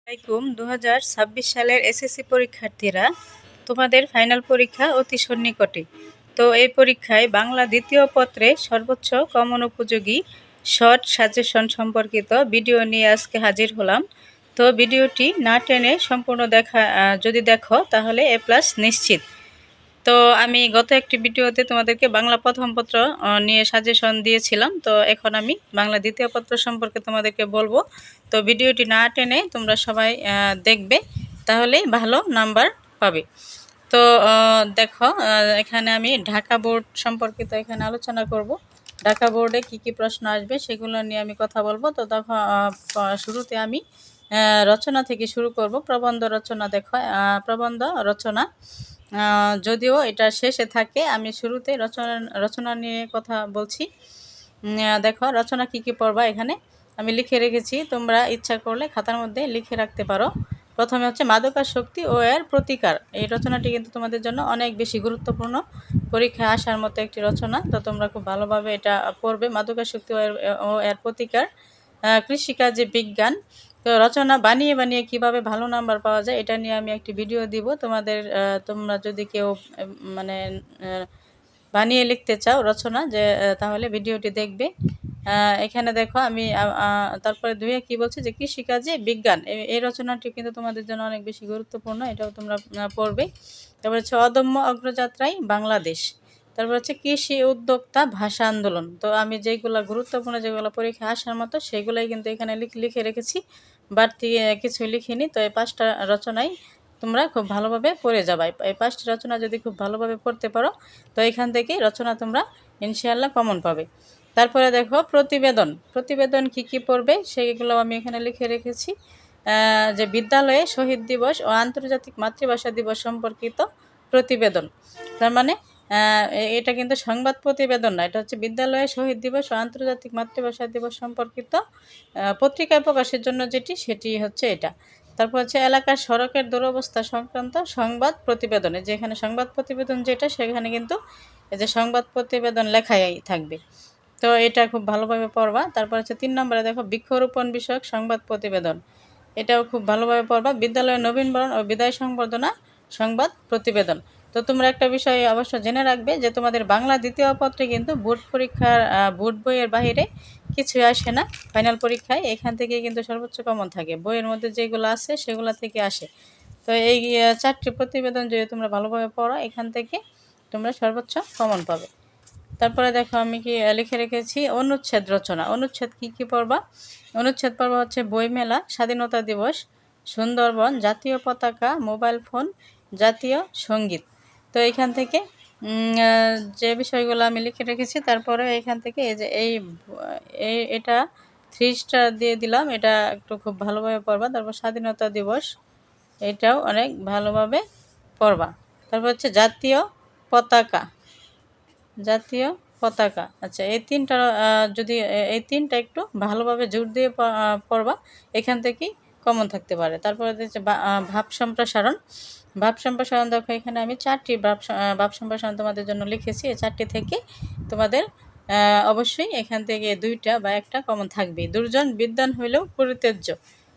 আসসালামাইকুম 2026 সালের এসএসসি পরীক্ষার্থীরা, তোমাদের ফাইনাল পরীক্ষা অতি সন্নিকটে। তো এই পরীক্ষায় বাংলা দ্বিতীয় পত্রে সর্বোচ্চ কমন উপযোগী শর্ট সাজেশন সম্পর্কিত ভিডিও নিয়ে আজকে হাজির হলাম। তো ভিডিওটি না টেনে সম্পূর্ণ যদি দেখো তাহলে এ প্লাস নিশ্চিত। তো আমি গত একটি ভিডিওতে তোমাদেরকে বাংলা প্রথম পত্র নিয়ে সাজেশন দিয়েছিলাম। তো এখন আমি বাংলা দ্বিতীয় পত্র সম্পর্কে তোমাদেরকে বলবো। তো ভিডিওটি না টেনে তোমরা সবাই দেখবে, তাহলেই ভালো নাম্বার পাবে। তো দেখো, এখানে আমি ঢাকা বোর্ড সম্পর্কিত এখানে আলোচনা করব। ঢাকা বোর্ডে কি কি প্রশ্ন আসবে সেগুলো নিয়ে আমি কথা বলবো। তো তখন শুরুতে আমি রচনা থেকে শুরু করব। প্রবন্ধ রচনা দেখো, প্রবন্ধ রচনা যদিও এটা শেষে থাকে, আমি শুরুতে রচনা নিয়ে কথা বলছি। দেখো রচনা কি কি পড়বা এখানে আমি লিখে রেখেছি, তোমরা ইচ্ছা করলে খাতার মধ্যে লিখে রাখতে পারো। প্রথমে হচ্ছে মাদকাসক্তি ও এর প্রতিকার। এই রচনাটি কিন্তু তোমাদের জন্য অনেক বেশি গুরুত্বপূর্ণ, পরীক্ষায় আসার মতো একটি রচনা। তো তোমরা খুব ভালোভাবে এটা পড়বে। মাদকাসক্তি ও এর প্রতিকার, কৃষিকাজে বিজ্ঞান। তো রচনা বানিয়ে বানিয়ে কিভাবে ভালো নাম্বার পাওয়া যায় এটা নিয়ে আমি একটি ভিডিও দিব তোমাদের। তোমরা যদি কেউ মানে বানিয়ে লিখতে চাও রচনা, তাহলে ভিডিওটি দেখবে। এখানে দেখো আমি তারপরে দুইয়ে কি বলছে যে কৃষিকাজে বিজ্ঞান, এই রচনাটি কিন্তু তোমাদের জন্য অনেক বেশি গুরুত্বপূর্ণ, এটাও তোমরা পড়বে। তারপর হচ্ছে অদম্য অগ্রযাত্রায় বাংলাদেশ। তারপর হচ্ছে কৃষি উদ্যোক্তা ভাষা আন্দোলন। তো আমি যেগুলো গুরুত্বপূর্ণ, যেগুলো পরীক্ষা আসার মতো সেগুলোই কিন্তু এখানে লিখে রেখেছি, বাড়তি কিছুই লিখিনি। তো এই 5টা রচনাই তোমরা খুব ভালোভাবে পড়ে যাবে। এই 5টি রচনা যদি খুব ভালোভাবে পড়তে পারো তো এখান থেকে রচনা তোমরা ইনশাআল্লাহ কমন পাবে। তারপরে দেখো প্রতিবেদন কি কি পড়বে সেগুলো আমি এখানে লিখে রেখেছি। যে বিদ্যালয়ে শহীদ দিবস ও আন্তর্জাতিক মাতৃভাষা দিবস সম্পর্কিত প্রতিবেদন। তার মানে এটা কিন্তু সংবাদ প্রতিবেদন না, এটা হচ্ছে বিদ্যালয়ে শহীদ দিবস ও আন্তর্জাতিক মাতৃভাষা দিবস সম্পর্কিত পত্রিকায় প্রকাশের জন্য সেটি হচ্ছে এটা। তারপর হচ্ছে এলাকার সড়কের দুরবস্থা সংক্রান্ত সংবাদ প্রতিবেদনে, যেখানে সংবাদ প্রতিবেদন যেটা সেখানে কিন্তু এই যে সংবাদ প্রতিবেদন লেখাই থাকবে। তো এটা খুব ভালোভাবে পড়বা। তারপর হচ্ছে 3 নম্বরে দেখো বৃক্ষরোপণ বিষয়ক সংবাদ প্রতিবেদন, এটাও খুব ভালোভাবে পড়বা। বিদ্যালয়ের নবীনবরণ ও বিদায় সংবর্ধনা সংবাদ প্রতিবেদন। তো তোমরা একটা বিষয় অবশ্য জেনে রাখবে যে তোমাদের বাংলা দ্বিতীয় পত্রে কিন্তু বোর্ড পরীক্ষার বোর্ড বইয়ের বাইরে কিছু আসে না। ফাইনাল পরীক্ষায় এখান থেকে কিন্তু সর্বোচ্চ কমন থাকে, বইয়ের মধ্যে যেগুলো আছে সেগুলো থেকে আসে। তো এই 4টি প্রতিবেদন যদি তোমরা ভালোভাবে পড়ো এখান থেকে তোমরা সর্বোচ্চ কমন পাবে। তারপরে দেখো আমি কি লিখে রেখেছি অনুচ্ছেদ রচনা। অনুচ্ছেদ কি কি পড়বা? অনুচ্ছেদ পর্ব হচ্ছে বইমেলা, স্বাধীনতা দিবস, সুন্দরবন, জাতীয় পতাকা, মোবাইল ফোন, জাতীয় সঙ্গীত। তো এখান থেকে যে বিষয়গুলো আমি লিখে রেখেছি, তারপরে এখান থেকে এই যে এটা 3 স্টার দিয়ে দিলাম, এটা একটু খুব ভালোভাবে পড়বা। তারপর স্বাধীনতা দিবস, এটাও অনেক ভালোভাবে পড়বা। তারপর হচ্ছে জাতীয় পতাকা, জাতীয় পতাকা। আচ্ছা, এই 3টা যদি এই 3টা একটু ভালোভাবে জোর দিয়ে পড়বা, এখান থেকেই কমন থাকতে পারে। তারপরে হচ্ছে ভাব সম্প্রসারণ। ভাব সম্প্রসারণ দেখো এখানে আমি 4টি ভাব সম্প্রসারণ তোমাদের জন্য লিখেছি। এই 4টি থেকে তোমাদের অবশ্যই এখান থেকে 2টা বা 1টা কমন থাকবে। দুর্জন বিদ্বান হইলেও পরিত্যাজ্য,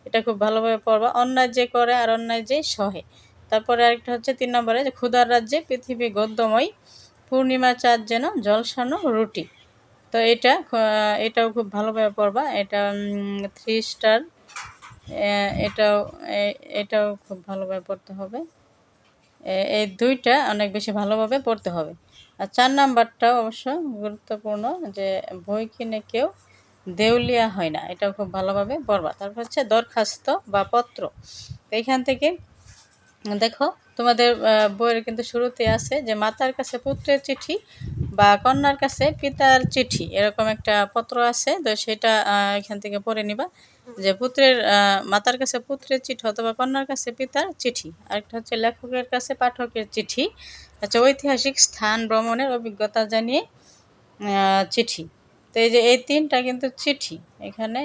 এটা খুব ভালোভাবে পড়বা। অন্যায় যে করে আর অন্যায় যে সহে। তারপরে আরেকটা হচ্ছে 3 নম্বরে যে ক্ষুধার রাজ্যে পৃথিবী গদ্যময়, পূর্ণিমা চাঁদ যেন জলসানো রুটি। তো এটাও খুব ভালোভাবে পড়বা। এটা 3 স্টার। এটাও এটাও খুব ভালোভাবে পড়তে হবে। এই 2টা অনেক বেশি ভালোভাবে পড়তে হবে। আর 4 নাম্বারটাও অবশ্য গুরুত্বপূর্ণ, যে বই কিনে কেউ দেউলিয়া হয় না, এটাও খুব ভালোভাবে পড়বা। তারপর হচ্ছে দরখাস্ত বা পত্র। এখান থেকে দেখো তোমাদের বইয়ের কিন্তু শুরুতে আছে যে মাতার কাছে পুত্রের চিঠি বা কন্যার কাছে পিতার চিঠি, এরকম একটা পত্র আছে। তো সেটা এখান থেকে পড়ে নিবা, যে মাতার কাছে পুত্রের চিঠি অথবা কন্যার কাছে পিতার চিঠি। আরেকটা হচ্ছে লেখকের কাছে পাঠকের চিঠি, আচ্ছা ঐতিহাসিক স্থান ভ্রমণের অভিজ্ঞতা জানিয়ে চিঠি। তো এই যে এই 3টা কিন্তু চিঠি এখানে,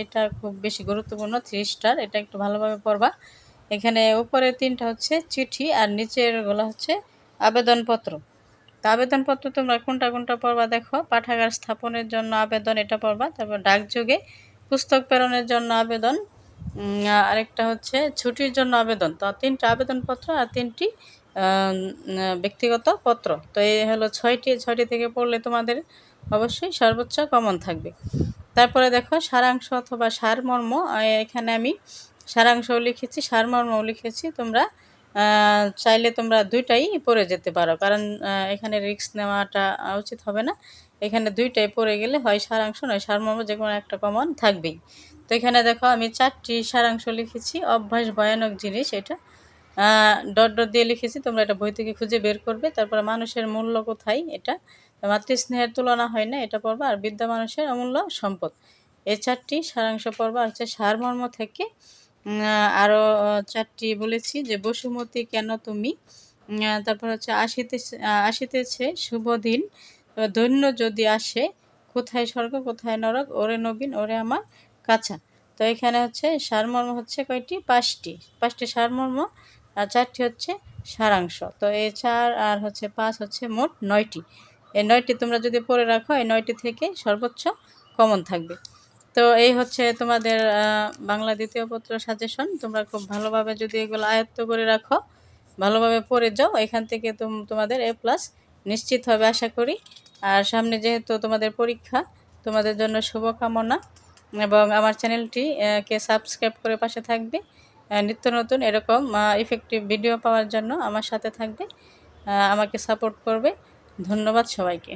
এটা খুব বেশি গুরুত্বপূর্ণ, 3 স্টার, এটা একটু ভালোভাবে পড়বা। এখানে উপরে 3টা হচ্ছে চিঠি আর নিচের গুলো হচ্ছে আবেদনপত্র। তো আবেদনপত্র তোমরা কোনটা কোনটা পড়বা দেখো, পাঠাগার স্থাপনের জন্য আবেদন, এটা পড়বা। তারপর ডাকযোগে পুস্তক প্রেরণের জন্য আবেদন, আরেকটা হচ্ছে ছুটির জন্য আবেদন। তো ৩টা আবেদনপত্র আর ৩টি ব্যক্তিগত পত্র। তো এই হলো ৬টি থেকে পড়লে তোমাদের অবশ্যই সর্বোচ্চ কমন থাকবে। তারপরে দেখো সারাংশ অথবা সারমর্ম। এখানে আমি সারাংশও লিখেছি, সারমর্মও লিখেছি। তোমরা চাইলে তোমরা ২টাই পড়ে যেতে পারো, কারণ এখানে রিস্ক নেওয়াটা উচিত হবে না। এখানে ২টাই পড়ে গেলে হয় সারাংশ নয় সারমর্ম, যেকোনো একটা কমন থাকবেই। তো এখানে দেখো আমি 4টি সারাংশ লিখেছি। অভ্যাস ভয়ানক জিনিস, এটা ডট ডট দিয়ে লিখেছি, তোমরা এটা বই থেকে খুঁজে বের করবে। তারপরে মানুষের মূল্য কোথায়, এটা মাতৃস্নেহের তুলনা হয় না, এটা পড়বা। আর বৃদ্ধা মানুষের অমূল্য সম্পদ, এই 4টি সারাংশ পড়বা। হচ্ছে সারমর্ম থেকে আরও 4টি বলেছি, যে বসুমতী কেন তুমি, তারপর হচ্ছে আসিতেছে শুভ দিন, দৈন্য যদি আসে, কোথায় স্বর্গ কোথায় নরক, ওরে নবীন ওরে আমার কাছা। তো এখানে হচ্ছে সারমর্ম হচ্ছে কয়টি, 5টি সারমর্ম, আর 4টি হচ্ছে সারাংশ। তো এই 4 আর হচ্ছে 5 হচ্ছে মোট 9টি। এই 9টি তোমরা যদি পড়ে রাখো, এই 9টি থেকে সর্বোচ্চ কমন থাকবে। তো এই হচ্ছে তোমাদের বাংলা দ্বিতীয় পত্র সাজেশন। তোমরা খুব ভালোভাবে যদি এগুলো আয়ত্ত করে রাখো, ভালোভাবে পড়ে যাও, এখান থেকে তোমাদের A+ নিশ্চিত হবে আশা করি। আর সামনে যেহেতু তোমাদের পরীক্ষা, তোমাদের জন্য শুভকামনা, এবং আমার চ্যানেলটি কে সাবস্ক্রাইব করে পাশে থাকবে। নিত্য নতুন এরকম ইফেক্টিভ ভিডিও পাওয়ার জন্য আমার সাথে থাকবে, আমাকে সাপোর্ট করবে। ধন্যবাদ সবাইকে।